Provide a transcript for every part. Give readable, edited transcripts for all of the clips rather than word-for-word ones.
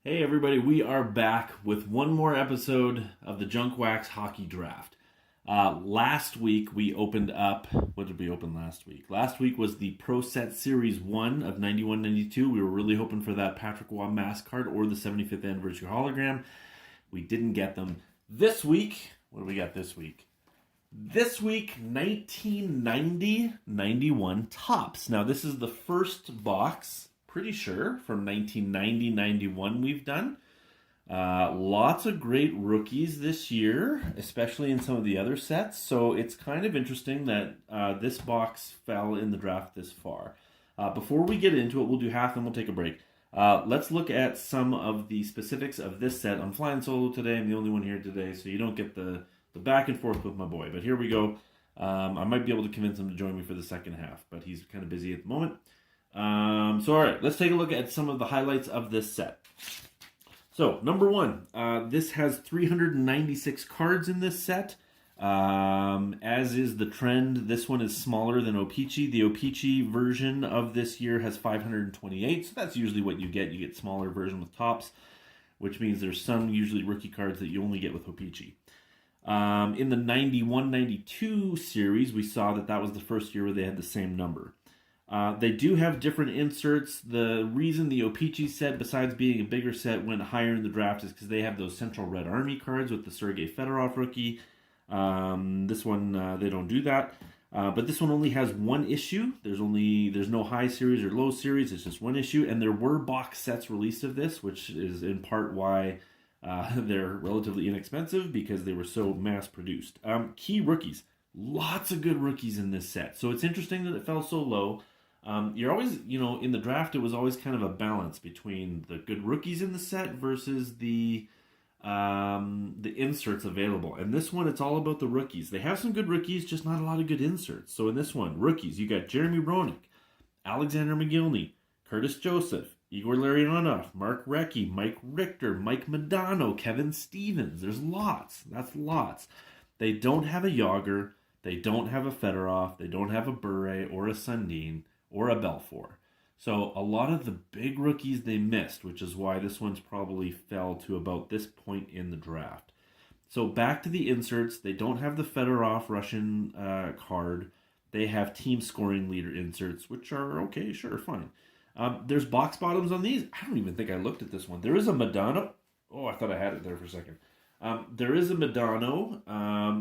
Hey everybody, we are back with one more episode of the Junk Wax Hockey Draft. Last week we opened up, what did we open last week? Last week was the Pro Set Series 1 of 91-92. We were really hoping for that Patrick Waugh mask card or the 75th anniversary hologram. We didn't get them. This week, what do we got this week? This week, 1990-91 Topps. Now this is the first box, pretty sure, from 1990-91 we've done. Lots of great rookies this year, especially in some of the other sets. So it's kind of interesting that this box fell in the draft this far. Before we get into it, we'll do half and we'll take a break. Let's look at some of the specifics of this set. I'm flying solo today. I'm the only one here today, so you don't get the back and forth with my boy. But here we go. I might be able to convince him to join me for the second half, but he's kind of busy at the moment. All right, let's take a look at some of the highlights of this set. So, number one, this has 396 cards in this set. As is the trend, this one is smaller than O-Pee-Chee. The O-Pee-Chee version of this year has 528, so that's usually what you get. You get smaller version with Topps, which means there's some usually rookie cards that you only get with O-Pee-Chee. In the 91-92 series, we saw that was the first year where they had the same number. They do have different inserts. The reason the O-Pee-Chee set, besides being a bigger set, went higher in the draft is because they have those Central Red Army cards with the Sergei Fedorov rookie. This one, they don't do that. But this one only has one issue. There's no high series or low series. It's just one issue. And there were box sets released of this, which is in part why they're relatively inexpensive, because they were so mass-produced. Key rookies. Lots of good rookies in this set. So it's interesting that it fell so low. You're always, in the draft, it was always kind of a balance between the good rookies in the set versus the inserts available. And this one, it's all about the rookies. They have some good rookies, just not a lot of good inserts. So in this one, rookies, you got Jeremy Roenick, Alexander Mogilny, Curtis Joseph, Igor Larionov, Mark Recchi, Mike Richter, Mike Modano, Kevin Stevens. There's lots. That's lots. They don't have a Yager. They don't have a Fedorov. They don't have a Bure or a Sundin or a Belfour. So a lot of the big rookies they missed, which is why this one's probably fell to about this point in the draft. So back to the inserts. They don't have the Fedorov Russian card. They have team scoring leader inserts, which are okay, sure, fine. There's box bottoms on these. I don't even think I looked at this one. There is a Modano. Oh, I thought I had it there for a second. There is a Modano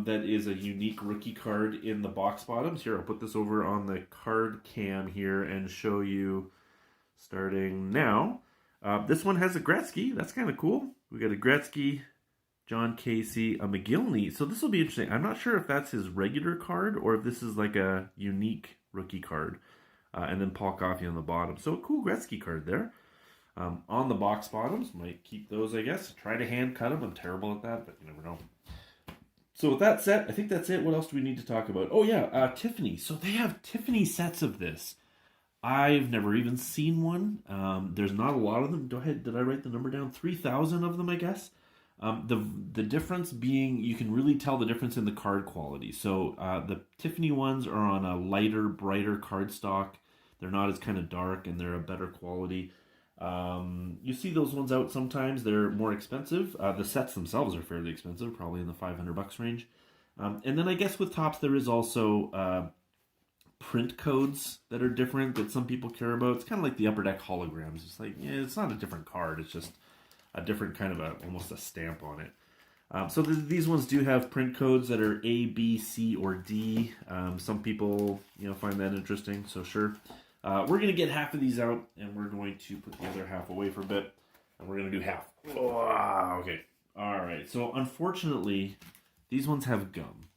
that is a unique rookie card in the box bottoms. Here, I'll put this over on the card cam here and show you starting now. This one has a Gretzky. That's kind of cool. We got a Gretzky, John Casey, a Mogilny. So this will be interesting. I'm not sure if that's his regular card or if this is like a unique rookie card. And then Paul Coffey on the bottom. So a cool Gretzky card there. On the box bottoms, might keep those, I guess. Try to hand cut them. I'm terrible at that, but you never know. So with that set, I think that's it. What else do we need to talk about? Oh yeah, Tiffany. So they have Tiffany sets of this. I've never even seen one. There's not a lot of them. Go ahead. Did I write the number down? 3,000 of them, I guess. The difference being, you can really tell the difference in the card quality. So the Tiffany ones are on a lighter, brighter cardstock. They're not as kind of dark, and they're a better quality. You see those ones out sometimes. They're more expensive. The sets themselves are fairly expensive, probably in the $500 range. And then I guess with Topps there is also print codes that are different that some people care about. It's kind of like the Upper Deck holograms. It's like, yeah, it's not a different card. It's just a different kind of almost a stamp on it. So these ones do have print codes that are A, B, C, or D. Some people, find that interesting. So sure. We're going to get half of these out, and we're going to put the other half away for a bit, and we're going to do half. Oh, okay. All right. So, unfortunately, these ones have gum.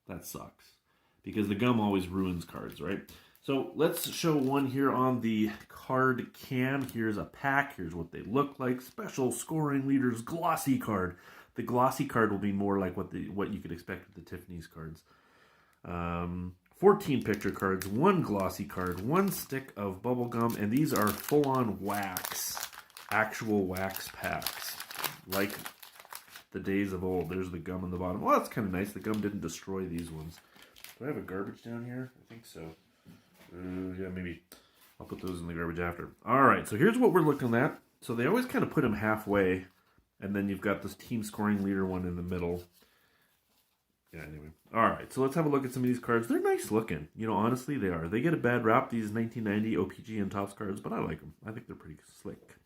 That sucks, because the gum always ruins cards, right? So, let's show one here on the card cam. Here's a pack. Here's what they look like. Special scoring leaders glossy card. The glossy card will be more like what you could expect with the Tiffany's cards. 14 picture cards, one glossy card, one stick of bubble gum, and these are full-on wax, actual wax packs, like the days of old. There's the gum on the bottom. Well, that's kind of nice. The gum didn't destroy these ones. Do I have a garbage down here? I think so. Yeah, maybe. I'll put those in the garbage after. All right, so here's what we're looking at. So they always kind of put them halfway, and then you've got this team scoring leader one in the middle. Yeah, anyway. All right, so let's have a look at some of these cards. They're nice looking. You know, honestly, they are. They get a bad rap, these 1990 OPG and Topps cards, but I like them. I think they're pretty slick.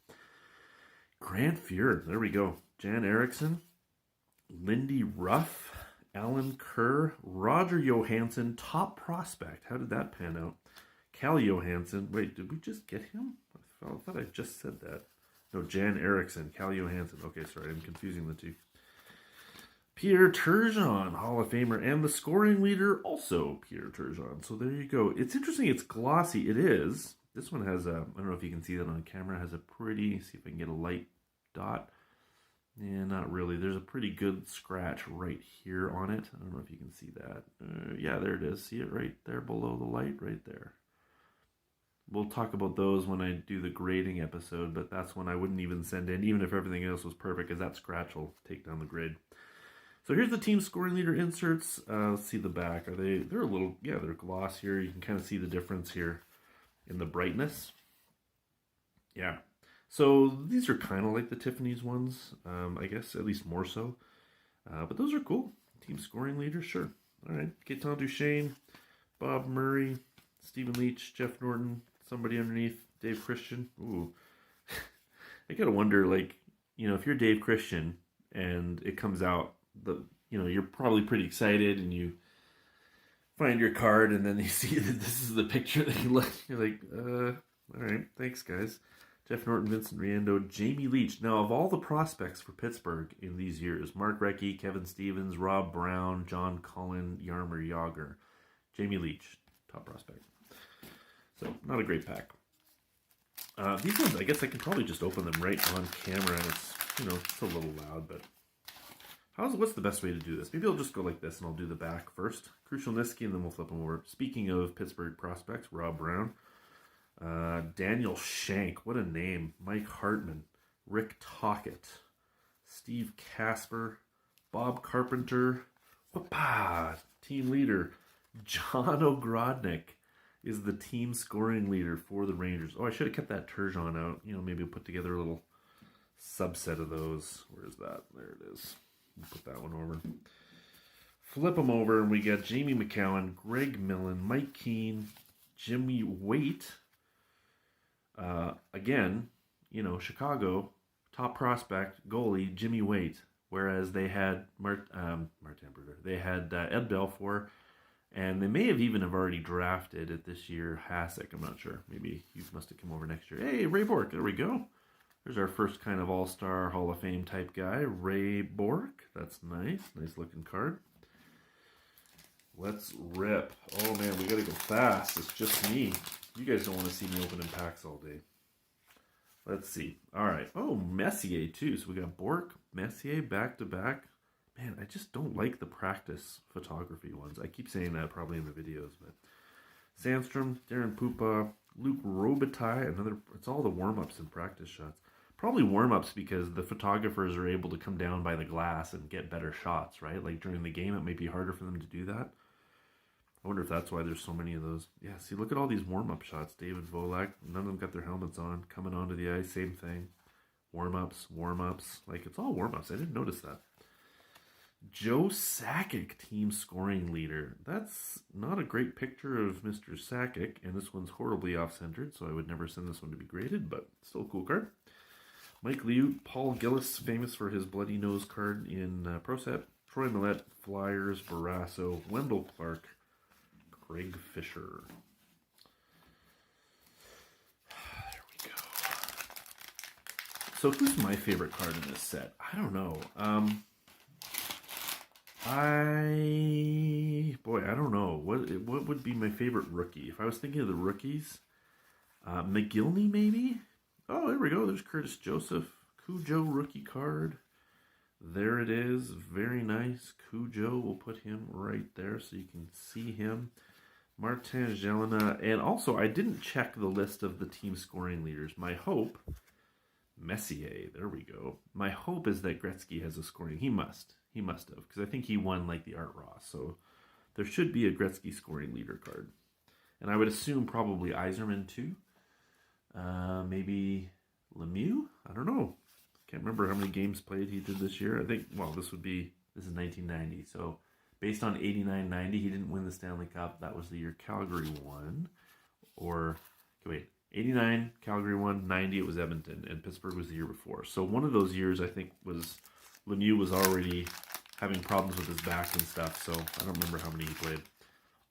Grant Fuhr. There we go. Jan Erickson. Lindy Ruff. Alan Kerr. Roger Johansson. Top prospect. How did that pan out? Cal Johansson. Wait, did we just get him? I thought I just said that. No, Jan Erickson. Cal Johansson. Okay, sorry. I'm confusing the two. Pierre Turgeon, Hall of Famer, and the scoring leader, also Pierre Turgeon. So there you go. It's interesting. It's glossy. It is. This one has a, I don't know if you can see that on camera, has a pretty, see if I can get a light dot. Yeah, not really. There's a pretty good scratch right here on it. I don't know if you can see that. Yeah, there it is. See it right there below the light? Right there. We'll talk about those when I do the grading episode, but that's one I wouldn't even send in, even if everything else was perfect, because that scratch will take down the grade. So here's the team scoring leader inserts. Let's see the back. They're a little, yeah, they're glossier. You can kind of see the difference here in the brightness. Yeah. So these are kind of like the Tiffany's ones, I guess, at least more so. But those are cool. Team scoring leader, sure. All right. Gaetan Duchesne, Bob Murray, Stephen Leach, Jeff Norton, somebody underneath, Dave Christian. Ooh. I gotta wonder, like, you know, if you're Dave Christian and it comes out, you're probably pretty excited, and you find your card, and then you see that this is the picture that you look. You're like, all right, thanks, guys. Jeff Norton, Vincent Riendo, Jamie Leach. Now, of all the prospects for Pittsburgh in these years, Mark Recchi, Kevin Stevens, Rob Brown, John Cullen, Yarmer Yager, Jamie Leach, top prospect. So, not a great pack. These ones, I guess I can probably just open them right on camera, and it's a little loud, but what's the best way to do this? Maybe I'll just go like this, and I'll do the back first. Crucial Niski, and then we'll flip them over. Speaking of Pittsburgh prospects, Rob Brown, Daniel Shank, what a name. Mike Hartman, Rick Tockett, Steve Casper, Bob Carpenter, whoopah, team leader. John Ogrodnik is the team scoring leader for the Rangers. Oh, I should have kept that Turgeon out. Maybe we'll put together a little subset of those. Where is that? There it is. We'll put that one over. Flip them over, and we got Jamie McCowan, Greg Millen, Mike Keane, Jimmy Waite. Again, Chicago, top prospect, goalie, Jimmy Waite. Whereas they had Martin Brodeur. They had Ed Belfour, and they may have even already drafted it this year. Hasek, I'm not sure. Maybe he must have come over next year. Hey, Ray Bork, there we go. There's our first kind of all-star Hall of Fame type guy, Ray Bork. That's nice. Nice looking card. Let's rip. Oh man, we gotta go fast. It's just me. You guys don't want to see me opening packs all day. Let's see. All right. Oh, Messier too. So we got Bork, Messier back to back. Man, I just don't like the practice photography ones. I keep saying that probably in the videos, but Sandstrom, Darren Pupa, Luke Robitaille, it's all the warm-ups and practice shots. Probably warm-ups because the photographers are able to come down by the glass and get better shots, right? Like during the game, it may be harder for them to do that. I wonder if that's why there's so many of those. Yeah, see, look at all these warm-up shots. David Volak, none of them got their helmets on. Coming onto the ice, same thing. Warm-ups. Like, it's all warm-ups. I didn't notice that. Joe Sakic, team scoring leader. That's not a great picture of Mr. Sakic, and this one's horribly off-centered, so I would never send this one to be graded, but still a cool card. Mike Liut, Paul Gillis, famous for his bloody nose card in Pro Set. Troy Millette, Flyers, Barrasso, Wendell Clark, Craig Fisher. There we go. So who's my favorite card in this set? I don't know. I don't know. What would be my favorite rookie? If I was thinking of the rookies, Mogilny maybe? Oh, there we go. There's Curtis Joseph. Cujo rookie card. There it is. Very nice. Cujo, we'll put him right there so you can see him. Martin Jelena. And also, I didn't check the list of the team scoring leaders. My hope, Messier, there we go. My hope is that Gretzky has a scoring. He must have, because I think he won like the Art Ross. So there should be a Gretzky scoring leader card. And I would assume probably Yzerman too. Maybe Lemieux? I don't know. Can't remember how many games played he did this year. I think, well, this is 1990. So based on 89-90, he didn't win the Stanley Cup. That was the year Calgary won. Or, wait, 89, Calgary won. 90, it was Edmonton. And Pittsburgh was the year before. So one of those years, I think, was Lemieux was already having problems with his back and stuff. So I don't remember how many he played.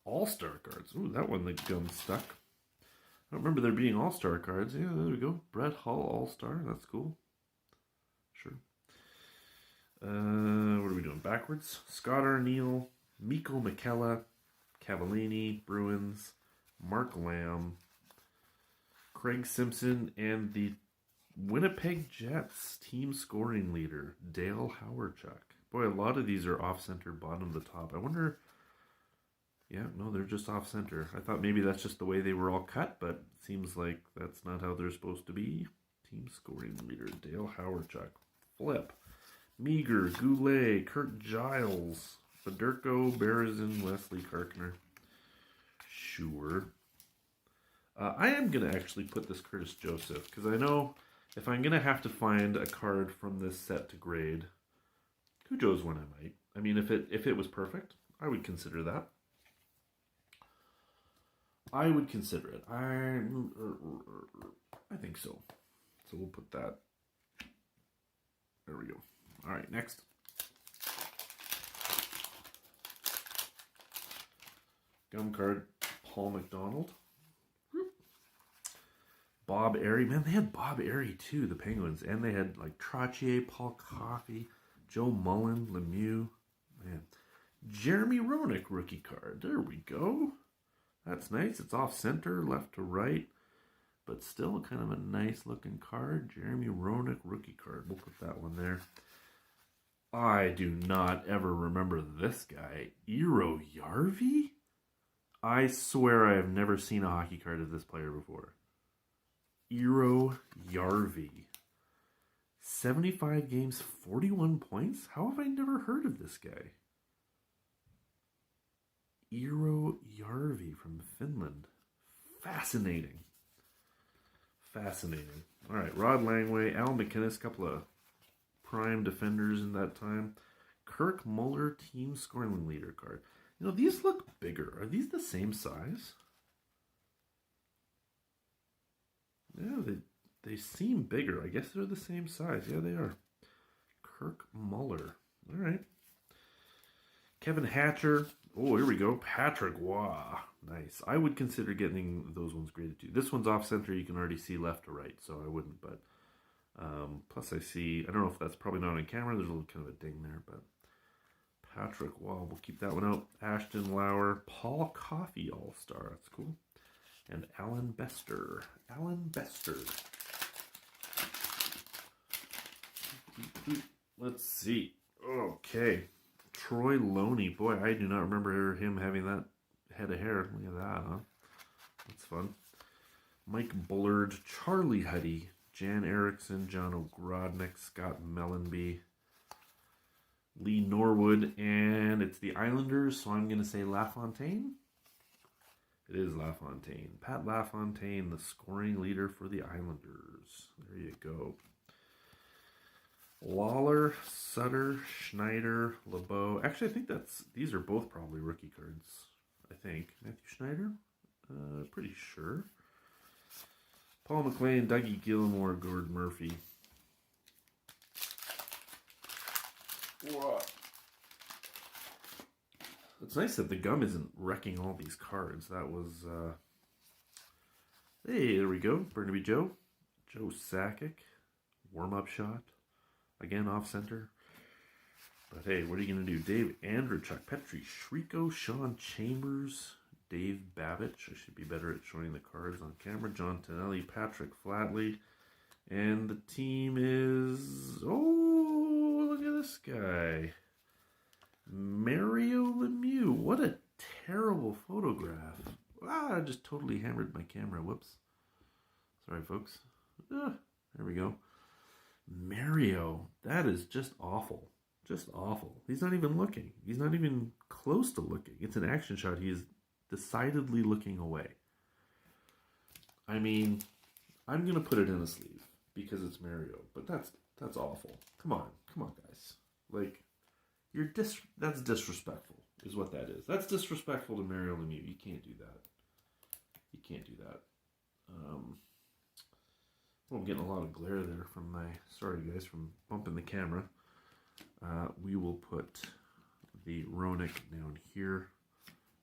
All-Star cards. Ooh, that one, the gum stuck. I don't remember there being All-Star cards. Yeah, there we go. Brett Hull All-Star. That's cool. Sure. What are we doing? Backwards. Scott Arniel, Mikko McKella, Cavallini, Bruins, Mark Lamb, Craig Simpson, and the Winnipeg Jets team scoring leader, Dale Hawerchuk. Boy, a lot of these are off-center, bottom of the top. I wonder... Yeah, no, they're just off-center. I thought maybe that's just the way they were all cut, but it seems like that's not how they're supposed to be. Team scoring leader, Dale Hawerchuk. Flip. Meager, Goulet, Kurt Giles, Federico, Berezin, Wesley Karkner. Sure. I am going to actually put this Curtis Joseph, because I know if I'm going to have to find a card from this set to grade, Cujo's one I might. I mean, if it was perfect, I would consider that. I would consider it. I think so. So we'll put that. There we go. All right, next. Gum card, Paul McDonald. Bob Airy. Man, they had Bob Airy too, the Penguins. And they had like Trottier, Paul Coffey, Joe Mullen, Lemieux. Man. Jeremy Roenick rookie card. There we go. That's nice. It's off center, left to right, but still kind of a nice looking card. Jeremy Roenick rookie card. We'll put that one there. I do not ever remember this guy. Eero Järvi? I swear I have never seen a hockey card of this player before. Eero Järvi. 75 games, 41 points? How have I never heard of this guy? Eero Järvi from Finland. Fascinating. Fascinating. All right, Rod Langway, Al McInnes, couple of prime defenders in that time. Kirk Muller, team scoring leader card. You know, these look bigger. Are these the same size? Yeah, they seem bigger. I guess they're the same size. Yeah, they are. Kirk Muller. All right. Kevin Hatcher. Oh, here we go. Patrick Waugh. Nice. I would consider getting those ones graded too. This one's off center. You can already see left to right, so I wouldn't. But plus I see, I don't know if that's probably not on camera. There's a little kind of a ding there, but Patrick Waugh. We'll keep that one out. Ashton Lauer. Paul Coffey All-Star. That's cool. And Alan Bester. Alan Bester. Let's see. Okay. Troy Loney. Boy, I do not remember him having that head of hair. Look at that, huh? That's fun. Mike Bullard. Charlie Huddy. Jan Erickson. John O'Grodnick. Scott Mellenby. Lee Norwood. And it's the Islanders, so I'm going to say LaFontaine. It is LaFontaine. Pat LaFontaine, the scoring leader for the Islanders. There you go. Lawler, Sutter, Schneider, LeBeau. Actually, I think these are both probably rookie cards. I think. Matthew Schneider? Pretty sure. Paul McLean, Dougie Gilmore, Gord Murphy. Whoa. It's nice that the gum isn't wrecking all these cards. That was, hey, there we go. Burnaby Joe. Joe Sakic. Warm-up shot. Again, off-center. But hey, what are you going to do? Dave Andrechuk, Petri Shriko, Sean Chambers, Dave Babich. I should be better at showing the cards on camera. John Tonelli, Patrick Flatley. And the team is... Oh, look at this guy. Mario Lemieux. What a terrible photograph. Ah, I just totally hammered my camera. Whoops. Sorry, folks. There we go. Mario. That is just awful. Just awful. He's not even looking. He's not even close to looking. It's an action shot. He is decidedly looking away. I mean, I'm going to put it in a sleeve. because it's Mario. But that's awful. Come on, guys. Like, that's disrespectful, is what that is. That's disrespectful to Mario Lemieux. You can't do that. You can't do that. Well, I'm getting a lot of glare there from sorry guys, from bumping the camera. We will put the Roenick down here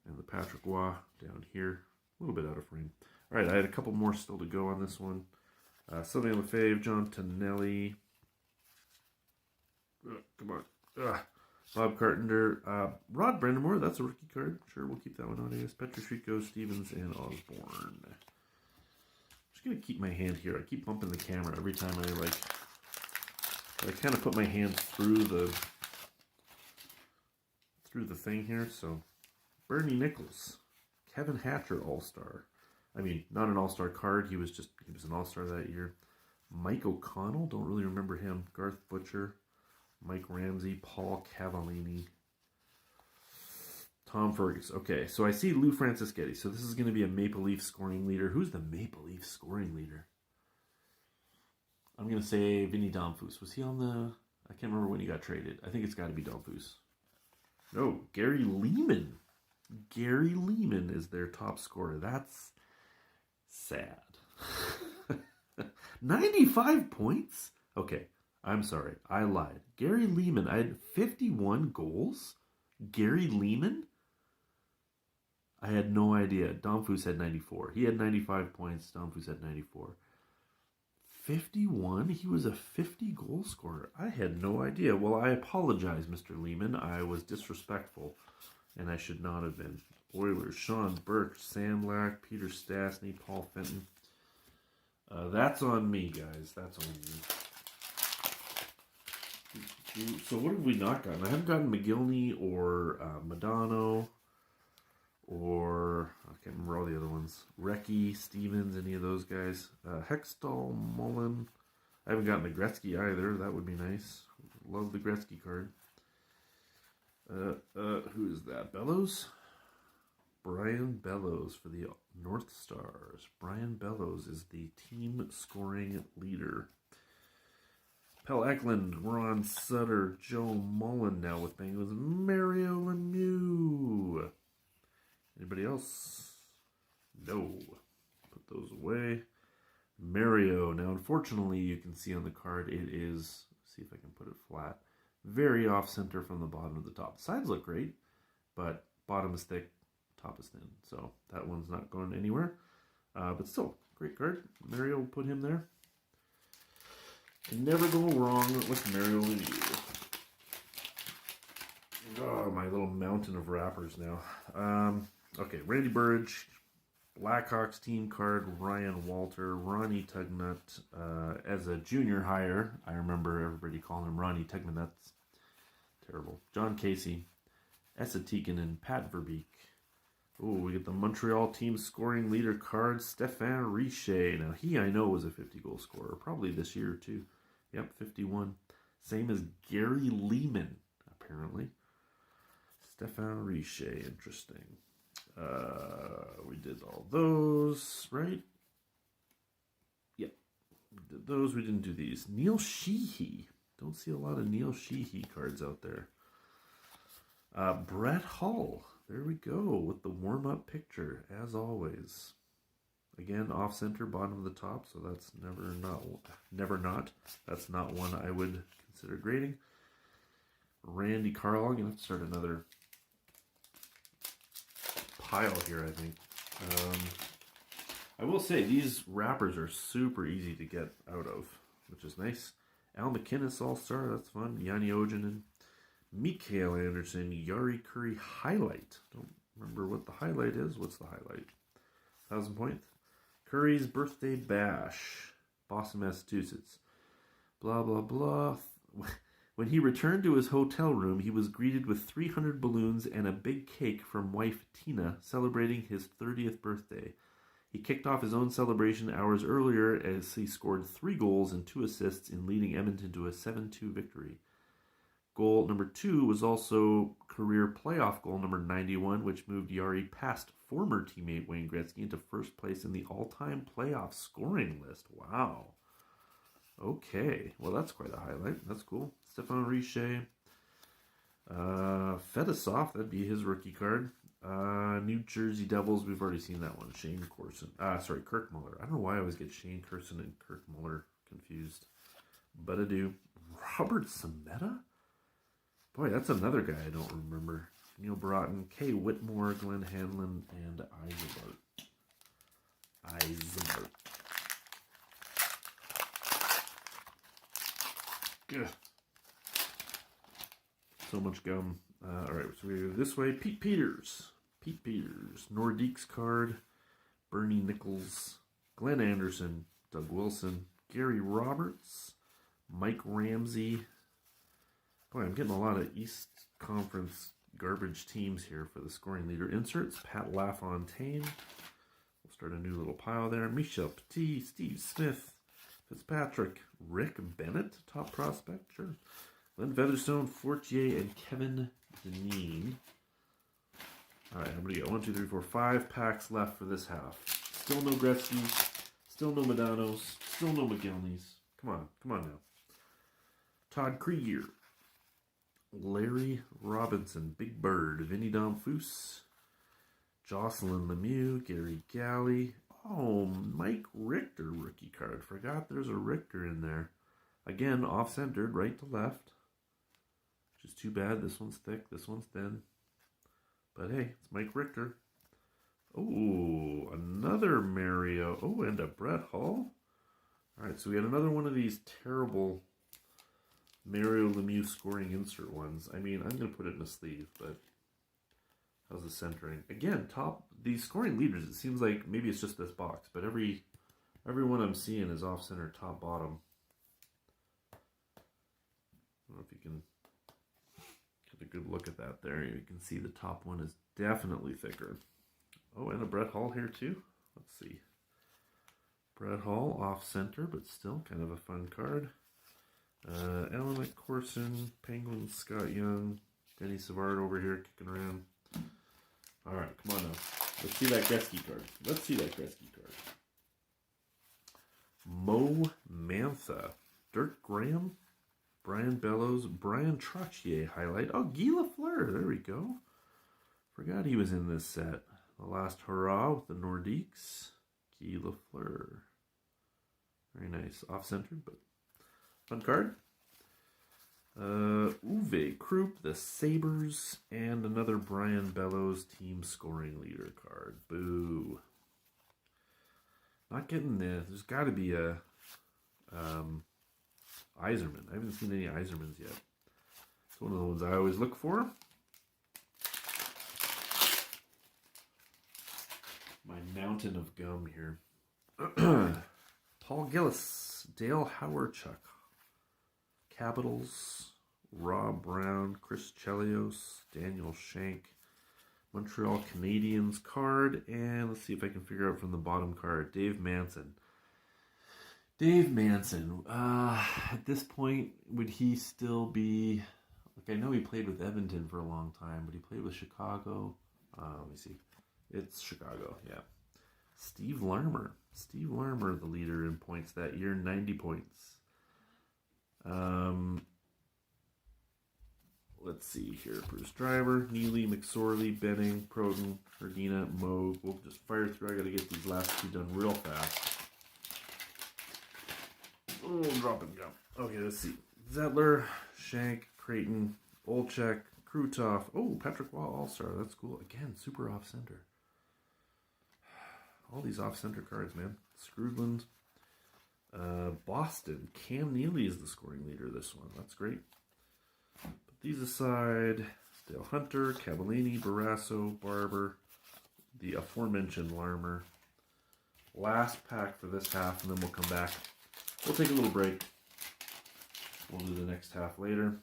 and the Patrick Waugh down here. A little bit out of frame. All right, I had a couple more still to go on this one. Sylvain Lefebvre, John Tonelli. Come on. Bob Carpenter. Rod Brendamore, that's a rookie card. Sure, we'll keep that one on, I guess. Petroshenko, Stevens, and Osborne. I'm just going to keep my hand here. I keep bumping the camera every time I kind of put my hand through the thing here. So, Bernie Nichols. Kevin Hatcher All-Star. I mean, not an All-Star card. He was an All-Star that year. Mike O'Connell. Don't really remember him. Garth Butcher. Mike Ramsey. Paul Cavallini. Tom Fergus. Okay, so I see Lou Franceschetti. So this is going to be a Maple Leaf scoring leader. Who's the Maple Leaf scoring leader? I'm going to say Vinny Domfus. Was he on the... I can't remember when he got traded. I think it's got to be Domfus. No, Gary Lehman. Gary Lehman is their top scorer. That's sad. 95 points? Okay, I'm sorry. I lied. Gary Lehman. I had 51 goals? Gary Lehman? I had no idea. Domfus had 94. He had 95 points. Domfus had 94. 51? He was a 50-goal scorer. I had no idea. Well, I apologize, Mr. Lehman. I was disrespectful, and I should not have been. Oilers, Sean Burke, Sam Lack, Peter Stastny, Paul Fenton. That's on me, guys. That's on me. So what have we not gotten? I haven't gotten Mogilny or Modano or I can't remember all the other ones. Recchi, Stevens, any of those guys. Hextall, Mullen. I haven't gotten the Gretzky either. That would be nice. Love the Gretzky card. Who is that? Bellows? Brian Bellows for the North Stars. Brian Bellows is the team scoring leader. Pell Eklund, Ron Sutter, Joe Mullen now with Penguins. Mario Lemieux. Anybody else? No. Put those away. Mario. Now, unfortunately, you can see on the card it is, see if I can put it flat, very off-center from the bottom to the top. The sides look great, but bottom is thick, top is thin. So that one's not going anywhere. But still, great card. Mario, will put him there. Can never go wrong with Mario Lemieux. Oh, my little mountain of wrappers now. Okay, Randy Burridge, Blackhawks team card, Ryan Walter, Ronnie Tugnut, as a junior hire. I remember everybody calling him Ronnie Tugnut. Terrible. John Casey, Esa Tikkanen, Pat Verbeek. Oh, we get the Montreal team scoring leader card, Stéphane Richer. Now, he I know was a 50-goal scorer, probably this year too. Yep, 51. Same as Gary Lehman, apparently. Stéphane Richer, interesting. We did all those, right? Yep. We did those. We didn't do these. Neil Sheehy. Don't see a lot of Neil Sheehy cards out there. Brett Hull. There we go with the warm-up picture, as always. Again, off-center, bottom of the top, so that's never not. That's not one I would consider grading. Randy Carl. I'm going to have to start another pile here, I think. I will say these wrappers are super easy to get out of, which is nice. Al McInnes All-Star, that's fun. Yanni Ojanen, Mikael Anderson, Yari Curry highlight. Don't remember what the highlight is. What's the highlight? 1,000 points. Curry's birthday bash, Boston, Massachusetts. Blah, blah, blah. When he returned to his hotel room, he was greeted with 300 balloons and a big cake from wife Tina, celebrating his 30th birthday. He kicked off his own celebration hours earlier as he scored 3 goals and 2 assists in leading Edmonton to a 7-2 victory. Goal number 2 was also career playoff goal number 91, which moved Yari past former teammate Wayne Gretzky into first place in the all-time playoff scoring list. Wow. Okay, well that's quite a highlight. That's cool. Stefan Richer. Fedosov, that'd be his rookie card. New Jersey Devils, we've already seen that one. Shane Corson. Sorry, Kirk Muller. I don't know why I always get Shane Corson and Kirk Muller confused. But I do. Robert Sameta? Boy, that's another guy I don't remember. Neil Broughton, Kay Whitmore, Glenn Hanlon, and Eisenberg. Ugh. So much gum. All right, so we go this way. Pete Peters. Nordique's card. Bernie Nichols. Glenn Anderson. Doug Wilson. Gary Roberts. Mike Ramsey. Boy, I'm getting a lot of East Conference garbage teams here for the scoring leader inserts. Pat LaFontaine. We'll start a new little pile there. Michel Petit. Steve Smith. Fitzpatrick. Rick Bennett. Top prospect. Sure. Glenn Featherstone, Fortier, and Kevin Deneen. All right, how many go? 1, 2, 3, 4, 5 packs left for this half. Still no Gretzky's. Still no Modanos. Still no Mogilny's. Come on now. Todd Krieger. Larry Robinson, Big Bird, Vinny Domfus, Jocelyn Lemieux, Gary Galley. Oh, Mike Richter rookie card. Forgot there's a Richter in there. Again, off-centered, right to left. Which is too bad. This one's thick, this one's thin. But hey, it's Mike Richter. Oh, another Mario. Oh, and a Brett Hull. All right, so we had another one of these terrible Mario Lemieux scoring insert ones. I mean, I'm going to put it in a sleeve, but how's the centering? Again, these scoring leaders, it seems like maybe it's just this box, but every one I'm seeing is off-center, top, bottom. I don't know if you can get a good look at that there. You can see the top one is definitely thicker. Oh, and a Brett Hull here too. Let's see. Brett Hull off-center, but still kind of a fun card. Alan Corson, Penguins, Scott Young, Denny Savard over here kicking around. All right, come on now. Let's see that Gretzky card. Mo Mantha, Dirk Graham, Brian Bellows, Brian Trottier highlight. Oh, Guy Lafleur, there we go. Forgot he was in this set. The last hurrah with the Nordiques. Guy Lafleur. Very nice. Off-centered, but fun card. Uwe Krupp, the Sabres, and another Brian Bellows team scoring leader card. Boo. Not getting this. There's got to be a Yzerman. I haven't seen any Yzermans yet. It's one of the ones I always look for. My mountain of gum here. Paul Gillis, Dale Hawerchuk, Capitals, Rob Brown, Chris Chelios, Daniel Shank, Montreal Canadiens card, and let's see if I can figure out from the bottom card, Dave Manson. At this point, would he still be, like, I know he played with Edmonton for a long time, but he played with Chicago. Let me see. It's Chicago, yeah. Steve Larmer, the leader in points that year, 90 points. Let's see here. Bruce Driver, Neely, McSorley, Benning, Proden, Erdina, Moog. We'll just fire through. I got to get these last two done real fast. Oh, dropping gum. Okay, let's see. Zettler, Shank, Creighton, Olchek, Krutov. Oh, Patrick Waugh All-Star. That's cool. Again, super off-center. All these off-center cards, man. Scrudland. Boston. Cam Neely is the scoring leader this one. That's great. Put these aside. Dale Hunter, Cavallini, Barrasso, Barber, the aforementioned Larmer. Last pack for this half, and then we'll come back. We'll take a little break. We'll do the next half later.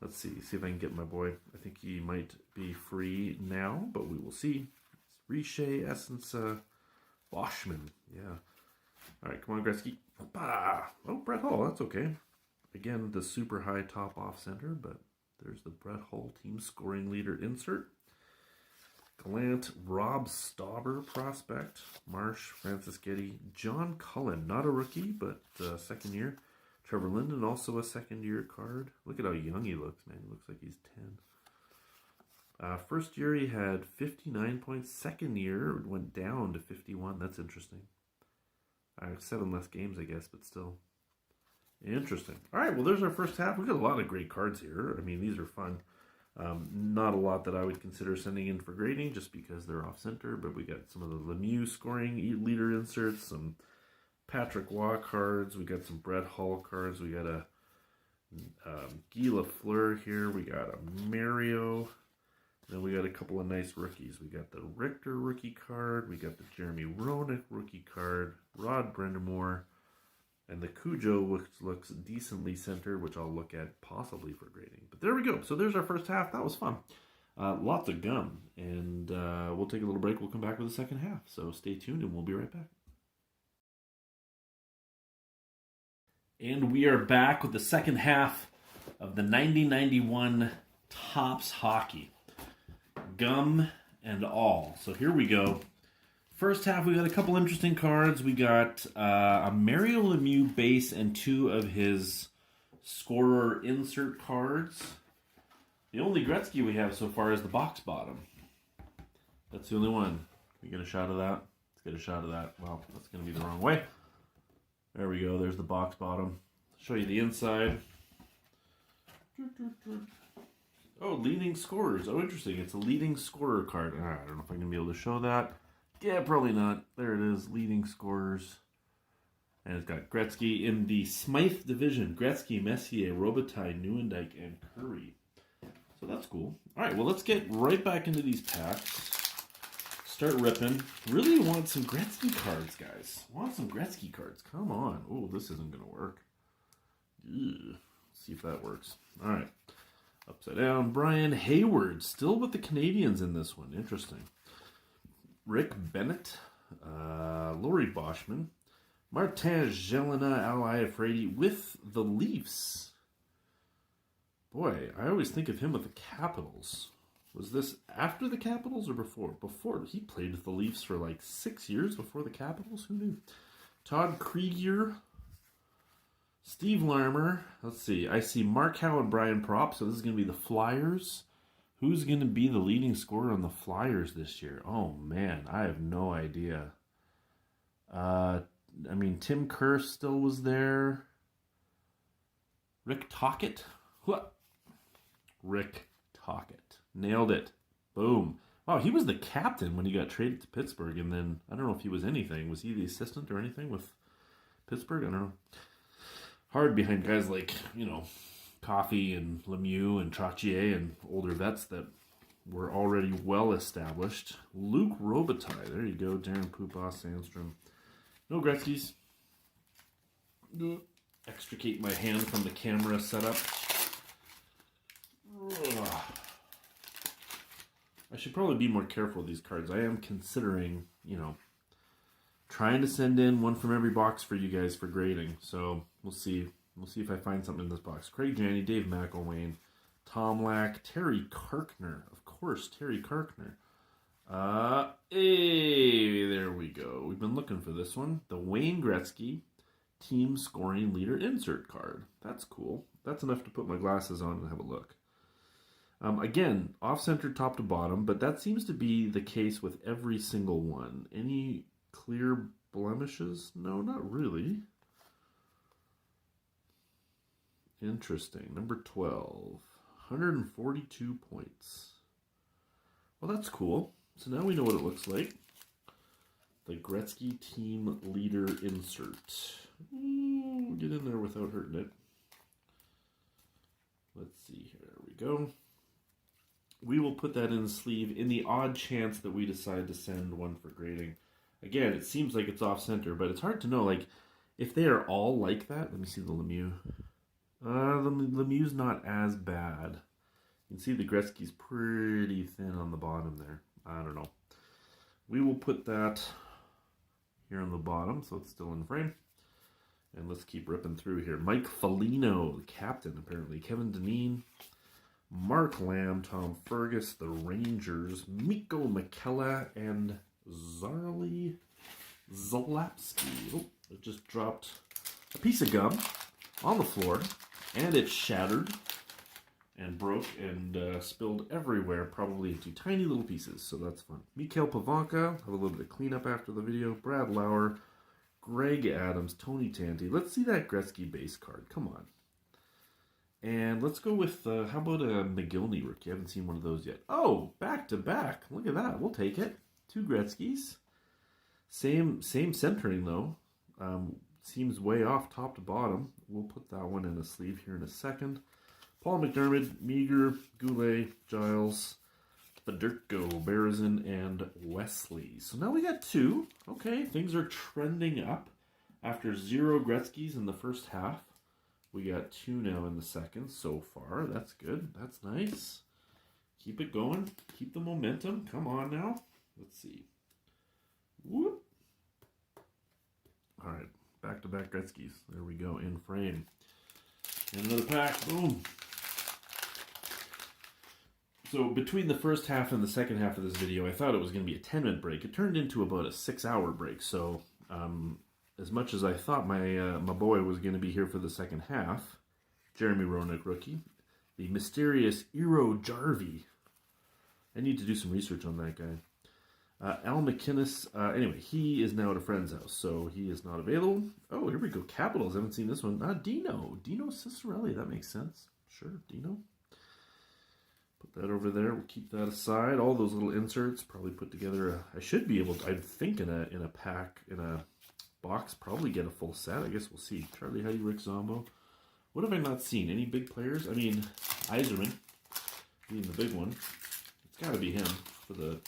Let's see if I can get my boy. I think he might be free now, but we will see. Richer, Essence, Boschman. Yeah. All right, come on, Gretzky. Oh, Brett Hull. That's okay. Again, the super high top off center, but there's the Brett Hull team scoring leader insert. Gallant, Rob Stauber prospect, Marsh, Francis Getty, John Cullen, not a rookie, but second year. Trevor Linden, also a second year card. Look at how young he looks, man. He looks like he's 10. First year he had 59 points. Second year it went down to 51. That's interesting. 7 less games, I guess, but still. Interesting. All right, well, there's our first half. We got a lot of great cards here. I mean, these are fun. Not a lot that I would consider sending in for grading just because they're off-center, but we got some of the Lemieux scoring leader inserts, some Patrick Waugh cards, we got some Brett Hull cards, we got a Guy Lafleur here, we got a Mario, then we got a couple of nice rookies. We got the Richter rookie card, we got the Jeremy Roenick rookie card, Rod Brind'Amour, and the Cujo, which looks decently centered, which I'll look at possibly for grading. But there we go. So there's our first half. That was fun. Lots of gum. And we'll take a little break. We'll come back with the second half. So stay tuned and we'll be right back. And we are back with the second half of the 90-91 Topps Hockey. Gum and all. So here we go. First half, we got a couple interesting cards. We got a Mario Lemieux base and 2 of his scorer insert cards. The only Gretzky we have so far is the box bottom. That's the only one. Can we get a shot of that? Let's get a shot of that. Well, that's going to be the wrong way. There we go. There's the box bottom. I'll show you the inside. Oh, leading scorers. Oh, interesting. It's a leading scorer card. I don't know if I'm going to be able to show that. Yeah, probably not. There it is. Leading scorers. And it's got Gretzky in the Smythe division. Gretzky, Messier, Robitaille, Nieuwendyk, and Curry. So that's cool. All right, well, let's get right back into these packs. Start ripping. Really want some Gretzky cards, guys. Want some Gretzky cards. Come on. Oh, this isn't going to work. Ugh. Let's see if that works. All right. Upside down. Brian Hayward. Still with the Canadians in this one. Interesting. Rick Bennett. Laurie Boschman. Martin Jelena, Ally Afraidy with the Leafs. Boy, I always think of him with the Capitals. Was this after the Capitals or before? Before. He played with the Leafs for like 6 years before the Capitals. Who knew? Todd Krieger. Steve Larmer. Let's see. I see Mark Howe and Brian Propp. So this is going to be the Flyers. Who's going to be the leading scorer on the Flyers this year? Oh, man. I have no idea. I mean, Tim Kerr still was there. Rick Tocchet? What? Rick Tocchet. Nailed it. Boom. Wow, he was the captain when he got traded to Pittsburgh, and then, I don't know if he was anything. Was he the assistant or anything with Pittsburgh? I don't know. Hard behind guys like, Coffey and Lemieux and Trottier and older vets that were already well established. Luc Robitaille. There you go. Darren Pupa, Sandstrom. No Gretzky's. Extricate my hand from the camera setup. I should probably be more careful with these cards. I am considering, trying to send in one from every box for you guys for grading. So we'll see. We'll see if I find something in this box. Craig Janney, Dave McElwain, Tom Lack, Terry Karkner. Of course, Terry Karkner. Hey, there we go. We've been looking for this one. The Wayne Gretzky team scoring leader insert card. That's cool. That's enough to put my glasses on and have a look. Again, off-center top to bottom, but that seems to be the case with every single one. Any clear blemishes? No, not really. Interesting. Number 12. 142 points. Well, that's cool. So now we know what it looks like. The Gretzky team leader insert. Ooh, get in there without hurting it. Let's see here. There we go. We will put that in the sleeve in the odd chance that we decide to send one for grading. Again, it seems like it's off-center, but it's hard to know. Like, if they are all like that, let me see the Lemieux. The Lemieux's not as bad. You can see the Gretzky's pretty thin on the bottom there. I don't know. We will put that here on the bottom, so it's still in frame. And let's keep ripping through here. Mike Foligno, the captain, apparently. Kevin Dineen. Mark Lamb, Tom Fergus, the Rangers, Mikko Makela, and Zarli Zalapski. Oh, it just dropped a piece of gum on the floor, and it shattered and broke and spilled everywhere, probably into tiny little pieces, so that's fun. Mikhail Pavanka, have a little bit of cleanup after the video. Brad Lauer, Greg Adams, Tony Tanti. Let's see that Gretzky base card. Come on. And let's go with, how about a Mogilny rookie? I haven't seen one of those yet. Oh, back to back. Look at that. We'll take it. 2 Gretzkys. Same centering, though. Seems way off top to bottom. We'll put that one in a sleeve here in a second. Paul McDermott, Meager, Goulet, Giles, Federico, Berezin, and Wesley. So now we got 2. Okay, things are trending up. After 0 Gretzkys in the first half, we got 2 now in the second so far. That's good. That's nice. Keep it going. Keep the momentum. Come on now. Let's see. Whoop. All right. Back-to-back Gretzkys. There we go. In frame. And another pack. Boom. So between the first half and the second half of this video, I thought it was going to be a 10-minute break. It turned into about a 6-hour break. So as much as I thought my boy was going to be here for the second half, Jeremy Roenick, rookie, the mysterious Eero Jarvi. I need to do some research on that guy. Al McInnes, anyway, he is now at a friend's house, so he is not available. Oh, here we go. Capitals, I haven't seen this one. Dino Cicerelli, that makes sense. Sure, Dino. Put that over there. We'll keep that aside. All those little inserts, probably put together. I should be able to, I think in a pack, in a box, probably get a full set. I guess we'll see. Charlie Heidi, Rick Zombo. What have I not seen? Any big players? I mean, Yzerman being the big one. It's got to be him for the...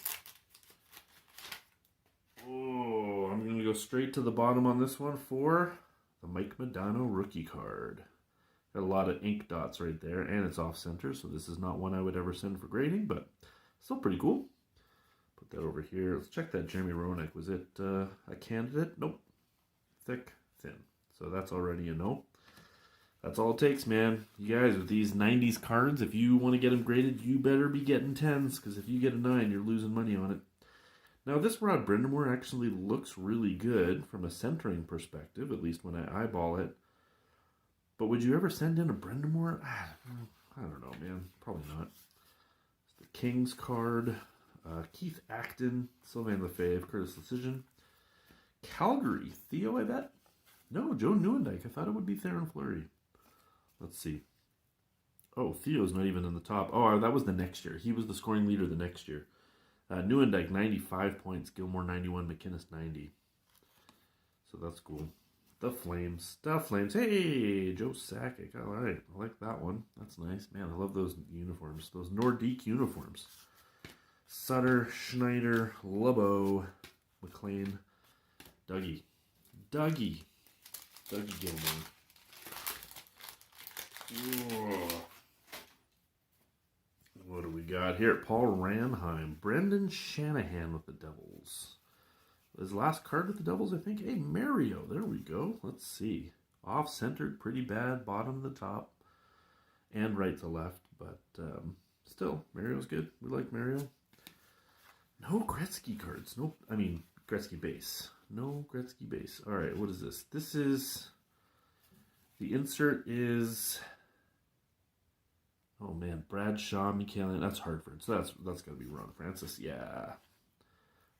Oh, I'm going to go straight to the bottom on this one for the Mike Modano rookie card. Got a lot of ink dots right there, and it's off-center, so this is not one I would ever send for grading, but still pretty cool. Put that over here. Let's check that Jeremy Roenick. Was it a candidate? Nope. Thick, thin. So that's already a no. That's all it takes, man. You guys, with these 90s cards, if you want to get them graded, you better be getting 10s, because if you get a 9, you're losing money on it. Now, this Rod Brind'Amour actually looks really good from a centering perspective, at least when I eyeball it. But would you ever send in a Brind'Amour? I don't know, man. Probably not. It's the Kings card. Keith Acton, Sylvain Lefebvre, Curtis Decision. Calgary, Theo, I bet? No, Joe Nieuwendyk. I thought it would be Theoren Fleury. Let's see. Oh, Theo's not even in the top. Oh, that was the next year. He was the scoring leader the next year. Nieuwendyk, 95 points. Gilmore, 91. McInnes, 90. So that's cool. The Flames. Hey, Joe Sakic. All right. I like that one. That's nice. Man, I love those uniforms. Those Nordique uniforms. Sutter, Schneider, Lebo, McLean, Dougie Gilmore. Whoa. What do we got here? Paul Ranheim. Brendan Shanahan with the Devils. His last card with the Devils, I think. Hey, Mario. There we go. Let's see. Off-centered, pretty bad. Bottom to top. And right to left. But still, Mario's good. We like Mario. No Gretzky cards. Nope. I mean, Gretzky base. No Gretzky base. All right, what is this? This is... The insert is... Oh, man. Bradshaw, Mikhailian. That's Hartford. So that's got to be Ron Francis. Yeah.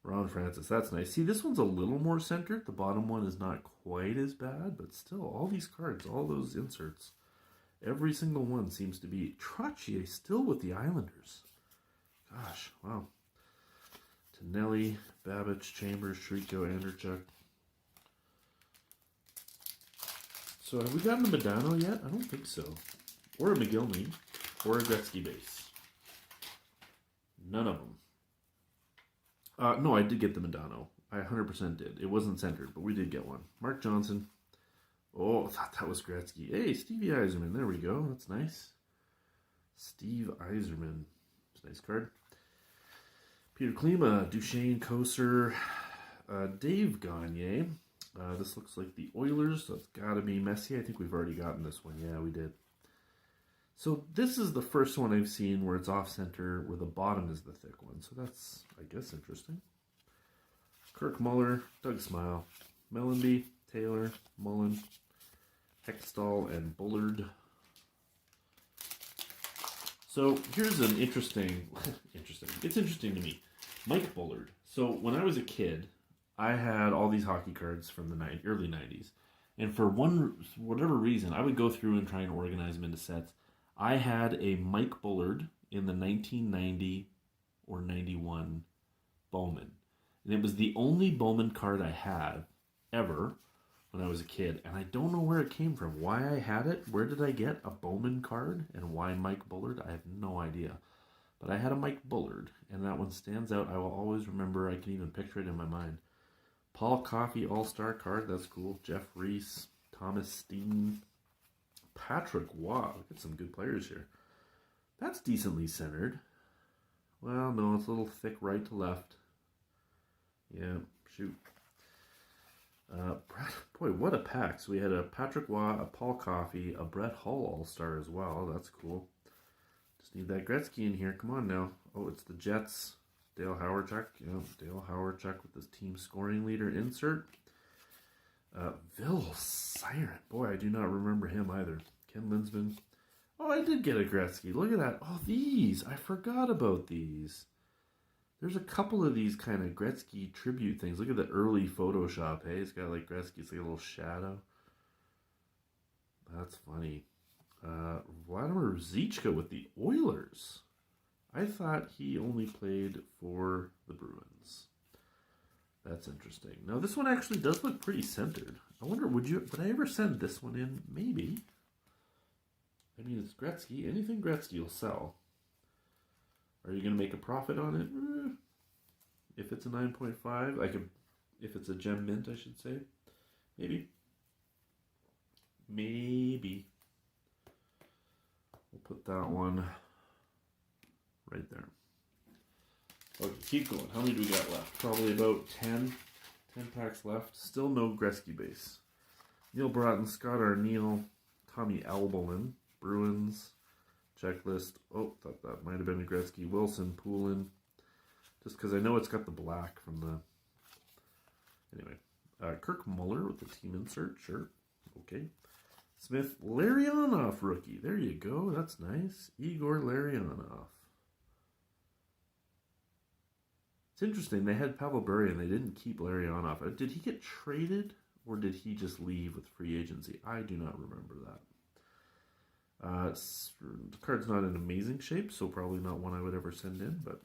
Ron Francis. That's nice. See, this one's a little more centered. The bottom one is not quite as bad, but still, all these cards, all those inserts, every single one seems to be... Trottier still with the Islanders. Gosh, wow. Tonelli, Babbage, Chambers, Shriko, Anderchuk. So have we gotten a Modano yet? I don't think so. Or a Mogilny. Or a Gretzky base. None of them. No, I did get the Modano. I 100% did. It wasn't centered, but we did get one. Mark Johnson. Oh, I thought that was Gretzky. Hey, Stevie Yzerman. There we go. That's nice. Steve Yzerman. It's a nice card. Peter Klima, Duchesne, Koser, Dave Gagne. This looks like the Oilers, so it's got to be Messier. I think we've already gotten this one. Yeah, we did. So this is the first one I've seen where it's off-center, where the bottom is the thick one. So that's, I guess, interesting. Kirk Muller, Doug Smile, Mellenby, Taylor, Mullen, Hextall, and Bullard. So here's an interesting. It's interesting to me. Mike Bullard. So when I was a kid, I had all these hockey cards from the early 90s. And for whatever reason, I would go through and try and organize them into sets. I had a Mike Bullard in the 1990 or 91 Bowman. And it was the only Bowman card I had ever when I was a kid. And I don't know where it came from. Why I had it, where did I get a Bowman card, and why Mike Bullard, I have no idea. But I had a Mike Bullard, and that one stands out. I will always remember. I can even picture it in my mind. Paul Coffey All-Star card, that's cool. Jeff Reese, Thomas Steen, Patrick Waugh. Look at some good players here. That's decently centered. Well, no, it's a little thick right to left. Yeah, shoot. Boy, what a pack. So we had a Patrick Waugh, a Paul Coffey, a Brett Hull All-Star as well. That's cool. Just need that Gretzky in here. Come on now. Oh, it's the Jets. Dale Hawerchuk. Yeah, Dale Hawerchuk with this team scoring leader insert. Vil Siren. Boy, I do not remember him either. Ken Linsman. Oh, I did get a Gretzky. Look at that. Oh, these. I forgot about these. There's a couple of these kind of Gretzky tribute things. Look at the early Photoshop, hey? It's got like Gretzky, it's like a little shadow. That's funny. Vladimir Zichka with the Oilers. I thought he only played for the Bruins. That's interesting. Now this one actually does look pretty centered. I wonder, would I ever send this one in? Maybe. I mean, it's Gretzky. Anything Gretzky will sell. Are you going to make a profit on it? If it's a 9.5, I could. If it's a gem mint, I should say. Maybe. Maybe. We'll put that one right there. Okay, keep going. How many do we got left? Probably about 10. 10 packs left. Still no Gretzky base. Neil Broughton, Scott Arneal, Tommy Albelman, Bruins. Checklist. Oh, thought that might have been a Gretzky. Wilson, Poulin. Just because I know it's got the black from the... Anyway. Kirk Muller with the team insert. Sure. Okay. Smith, Larionov rookie. There you go. That's nice. Igor Larionov. It's interesting. They had Pavel Bure and they didn't keep Larionov. Did he get traded or did he just leave with free agency? I do not remember that. The card's not in amazing shape, so probably not one I would ever send in, but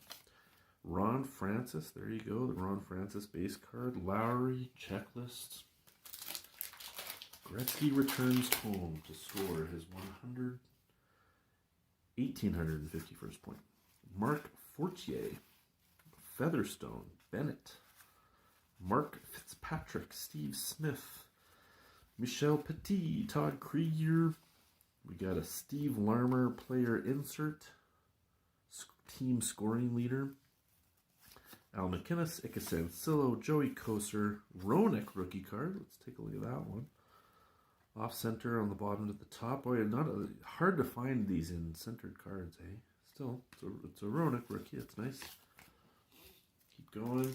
Ron Francis, there you go, the Ron Francis base card. Lowry, checklist. Gretzky returns home to score his 1851st point. Mark Fortier, Featherstone, Bennett, Mark Fitzpatrick, Steve Smith, Michel Petit, Todd Krieger. We got a Steve Larmer player insert, team scoring leader. Al McInnes, Ika Sancillo, Joey Koser, Roenick rookie card. Let's take a look at that one. Off center on the bottom to the top. Boy, hard to find these in centered cards, eh? Still, it's a Roenick rookie. That's nice. Keep going.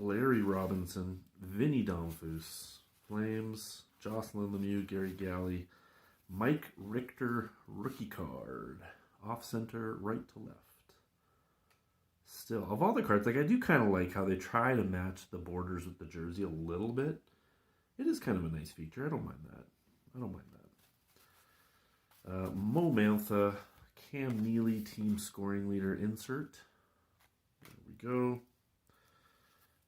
Larry Robinson, Vinny Domfus, Flames, Jocelyn Lemieux, Gary Galley, Mike Richter rookie card. Off center, right to left. Still, of all the cards, I do kind of like how they try to match the borders with the jersey a little bit. It is kind of a nice feature. I don't mind that. Mo Mantha, Cam Neely, team scoring leader insert. There we go.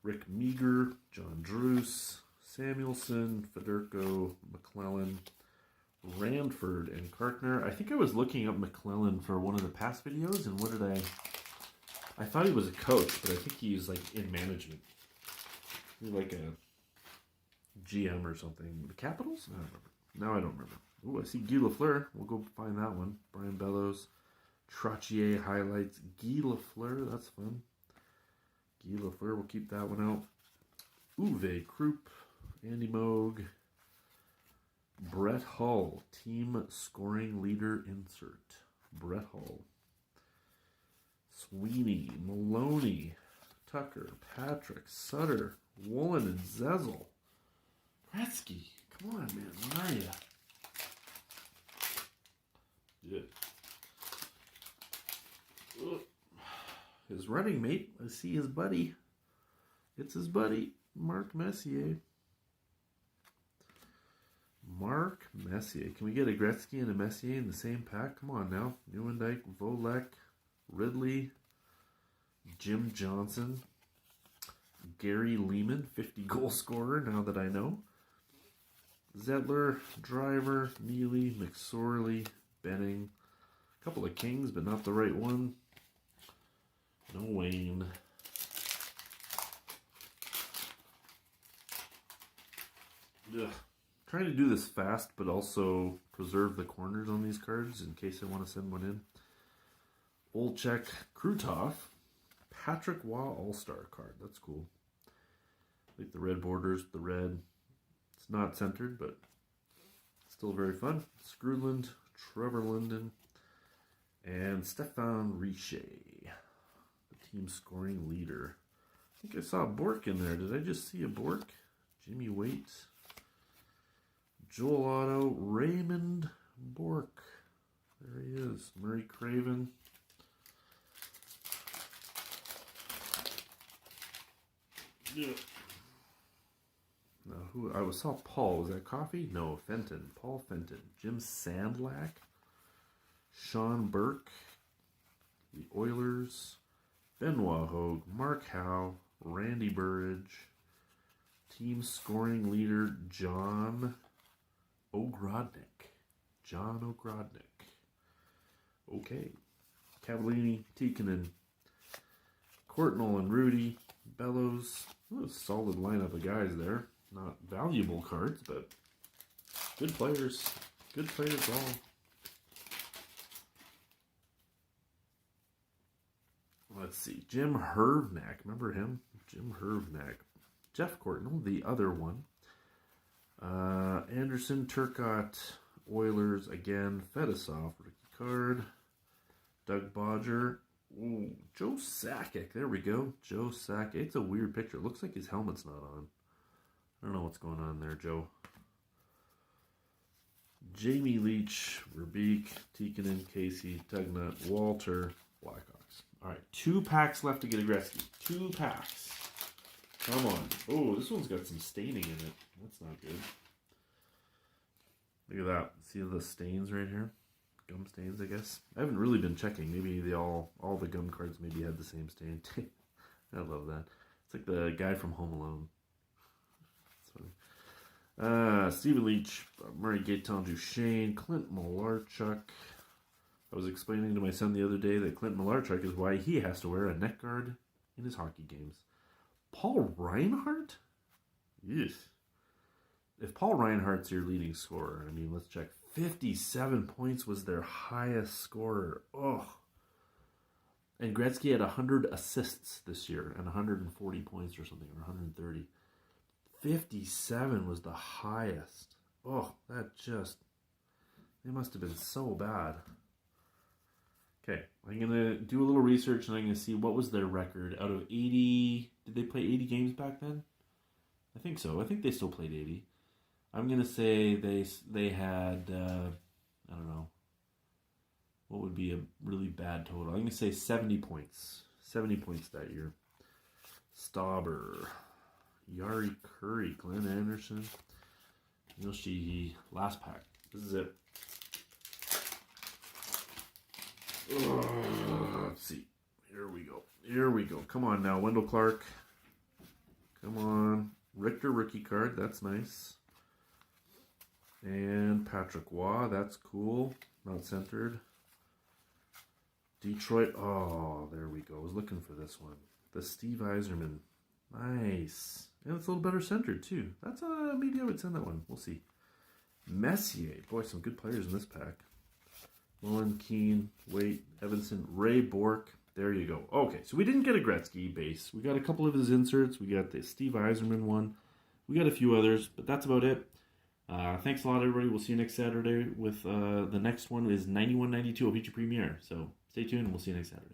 Rick Meager, John Druce, Samuelson, Federico, McClellan, Ranford, and Karkner. I think I was looking up McClellan for one of the past videos, and what did I thought he was a coach, but I think he was like in management. Maybe like a GM or something. The Capitals? I don't remember. Now I don't remember. Oh, I see Guy Lafleur. We'll go find that one. Brian Bellows. Trottier highlights. Guy Lafleur. That's fun. Guy Lafleur. We'll keep that one out. Uwe Krupp. Andy Moog. Brett Hull, team scoring leader insert. Brett Hull. Sweeney, Maloney, Tucker, Patrick, Sutter, Woolen, and Zezel. Gretzky, come on, man, where are you? Yeah. His running mate, I see his buddy. It's his buddy, Mark Messier. Mark Messier. Can we get a Gretzky and a Messier in the same pack? Come on now. Nieuwendyk, Volek, Ridley, Jim Johnson, Gary Lehman, 50 goal scorer, now that I know. Zetler, Driver, Neely, McSorley, Benning. A couple of Kings, but not the right one. No Wayne. Ugh. Trying to do this fast, but also preserve the corners on these cards in case I want to send one in. Olchek, Krutov, Patrick Waugh All-Star card. That's cool. Like the red borders, the red. It's not centered, but still very fun. Screwland, Trevor Linden, and Stefan Richer, the team scoring leader. I think I saw Bork in there. Did I just see a Bork? Jimmy Waite. Joel Otto, Raymond Bork. There he is. Murray Craven. Yeah. Now, who I saw Paul. Was that Coffee? No, Fenton. Paul Fenton. Jim Sandlack. Sean Burke. The Oilers. Benoit Hogue. Mark Howe. Randy Burridge. Team scoring leader John Ogrodnik. John Ogrodnik. Okay. Cavallini, Tikkanen, Courtnall and Rudy, Bellows. Oh, a solid lineup of guys there. Not valuable cards, but good players. Good players all. Let's see. Jim Hervnack. Remember him? Jim Hervnack. Jeff Courtnall, the other one. Anderson, Turcotte, Oilers again. Fedosov, rookie card. Doug Bodger. Ooh, Joe Sakic. There we go. Joe Sakic. It's a weird picture. It looks like his helmet's not on. I don't know what's going on there, Joe. Jamie Leach, Verbeek, Tikkanen, Casey, Tugnut, Walter, Blackhawks. All right, 2 packs left to get a Gretzky. 2 packs. Come on. Oh, this one's got some staining in it. That's not good. Look at that. See the stains right here? Gum stains, I guess. I haven't really been checking. Maybe they all the gum cards maybe had the same stain. I love that. It's like the guy from Home Alone. That's funny. Stephen Leach, Murray Gaetan Duchesne, Clint Malarchuk. I was explaining to my son the other day that Clint Malarchuk is why he has to wear a neck guard in his hockey games. Paul Reinhart? Yes. If Paul Reinhart's your leading scorer, I mean, let's check. 57 points was their highest scorer. Oh. And Gretzky had 100 assists this year and 140 points or something, or 130. 57 was the highest. Oh, that just... They must have been so bad. Okay, I'm going to do a little research and I'm going to see what was their record out of 80... Did they play 80 games back then? I think so. I think they still played 80. I'm going to say they had, I don't know, what would be a really bad total? I'm going to say 70 points. 70 points that year. Stauber, Yari Curry, Glenn Anderson, Yoshi, last pack. This is it. Let's see. Here we go. Here we go. Come on now. Wendell Clark. Come on. Richter rookie card. That's nice. And Patrick Waugh. That's cool. Not centered. Detroit. Oh, there we go. I was looking for this one. The Steve Yzerman. Nice. And it's a little better centered, too. That's maybe I would send that one. We'll see. Messier. Boy, some good players in this pack. Mullen, Keane, Waite, Evanson, Ray Bork. There you go. Okay, so we didn't get a Gretzky base. We got a couple of his inserts. We got the Steve Yzerman one. We got a few others, but that's about it. Thanks a lot, everybody. We'll see you next Saturday with the next one is 9192 OPG Premiere. So stay tuned and we'll see you next Saturday.